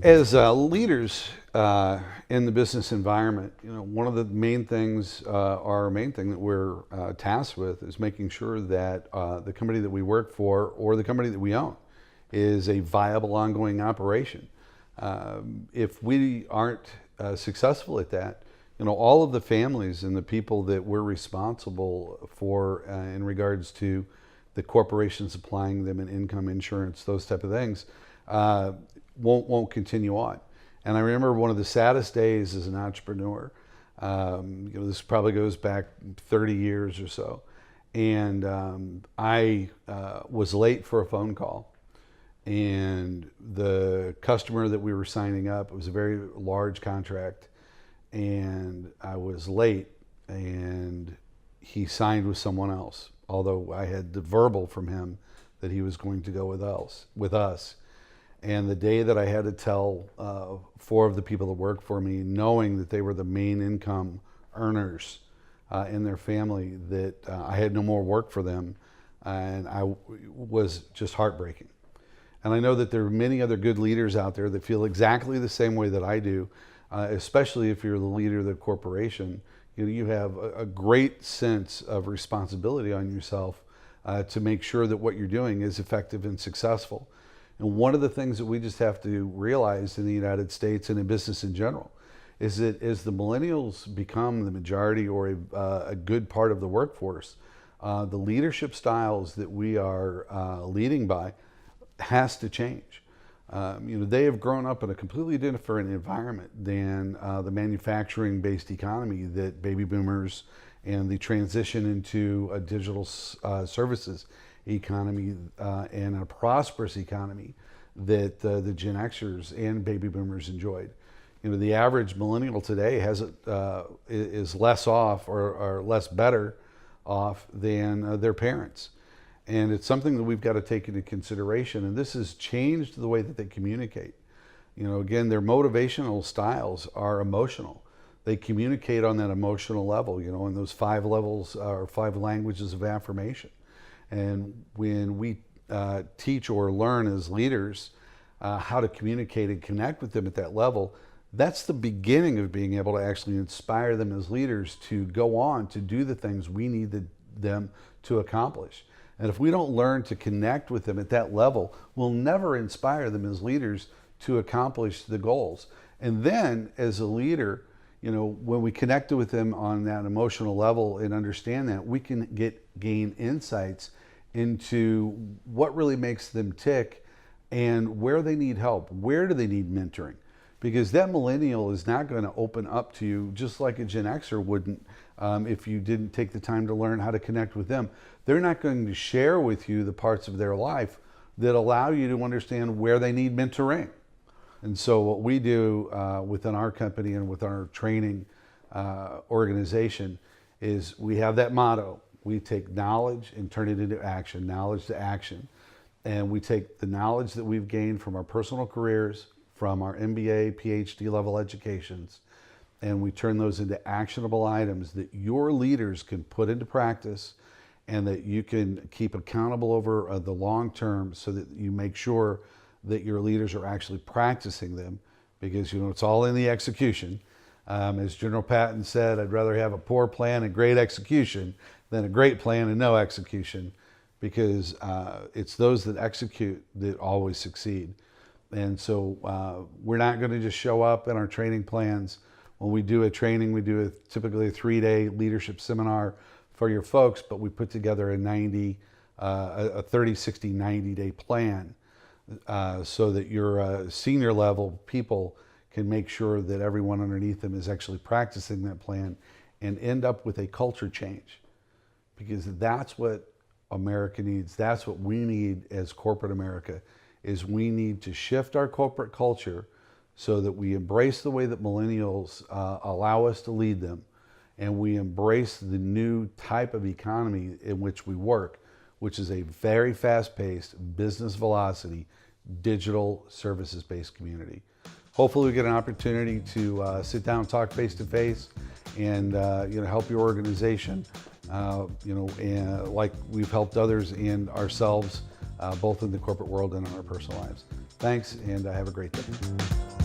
As leaders in the business environment, one of the main things, our main thing that we're tasked with is making sure that the company that we work for or the company that we own is a viable ongoing operation. If we aren't successful at that, all of the families and the people that we're responsible for in regards to the corporation supplying them an income, insurance, those type of things, won't continue on. And I remember one of the saddest days as an entrepreneur. This probably goes back 30 years or so, and I was late for a phone call, and the customer that we were signing up, it was a very large contract, and I was late, and he signed with someone else, although I had the verbal from him that he was going to go with us. And the day that I had to tell 4 of the people that worked for me, knowing that they were the main income earners in their family, that I had no more work for them, and I was just heartbreaking. And I know that there are many other good leaders out there that feel exactly the same way that I do, especially if you're the leader of the corporation. You have a great sense of responsibility on yourself to make sure that what you're doing is effective and successful. And one of the things that we just have to realize in the United States and in business in general is that as the millennials become the majority or a good part of the workforce, the leadership styles that we are leading by has to change. They have grown up in a completely different environment than the manufacturing-based economy that baby boomers and the transition into a digital services economy and a prosperous economy that the Gen Xers and baby boomers enjoyed. The average millennial today is less off or less better off than their parents. And it's something that we've got to take into consideration. And this has changed the way that they communicate. Again, their motivational styles are emotional. They communicate on that emotional level, in those 5 levels or 5 languages of affirmation. And when we teach or learn as leaders how to communicate and connect with them at that level, that's the beginning of being able to actually inspire them as leaders to go on to do the things we need them to accomplish. And if we don't learn to connect with them at that level, we'll never inspire them as leaders to accomplish the goals. And then as a leader, when we connect with them on that emotional level and understand that, we can gain insights into what really makes them tick and where they need help. Where do they need mentoring? Because that millennial is not going to open up to you just like a Gen Xer wouldn't if you didn't take the time to learn how to connect with them. They're not going to share with you the parts of their life that allow you to understand where they need mentoring. And so what we do within our company and with our training organization is we have that motto. We take knowledge and turn it into action, knowledge to action. And we take the knowledge that we've gained from our personal careers, from our MBA, PhD level educations, and we turn those into actionable items that your leaders can put into practice and that you can keep accountable over the long term, so that you make sure that your leaders are actually practicing them, because it's all in the execution. As General Patton said, I'd rather have a poor plan and great execution than a great plan and no execution, because it's those that execute that always succeed. And so we're not going to just show up in our training plans. When we do a training, we do typically a 3-day leadership seminar for your folks, but we put together a 30, 60, 90-day plan so that your senior level people can make sure that everyone underneath them is actually practicing that plan and end up with a culture change. Because that's what America needs. That's what we need as corporate America, is we need to shift our corporate culture so that we embrace the way that millennials allow us to lead them, and we embrace the new type of economy in which we work, which is a very fast-paced, business velocity, digital services-based community. Hopefully we get an opportunity to sit down and talk face-to-face and help your organization, and like we've helped others and ourselves, both in the corporate world and in our personal lives. Thanks, and have a great day.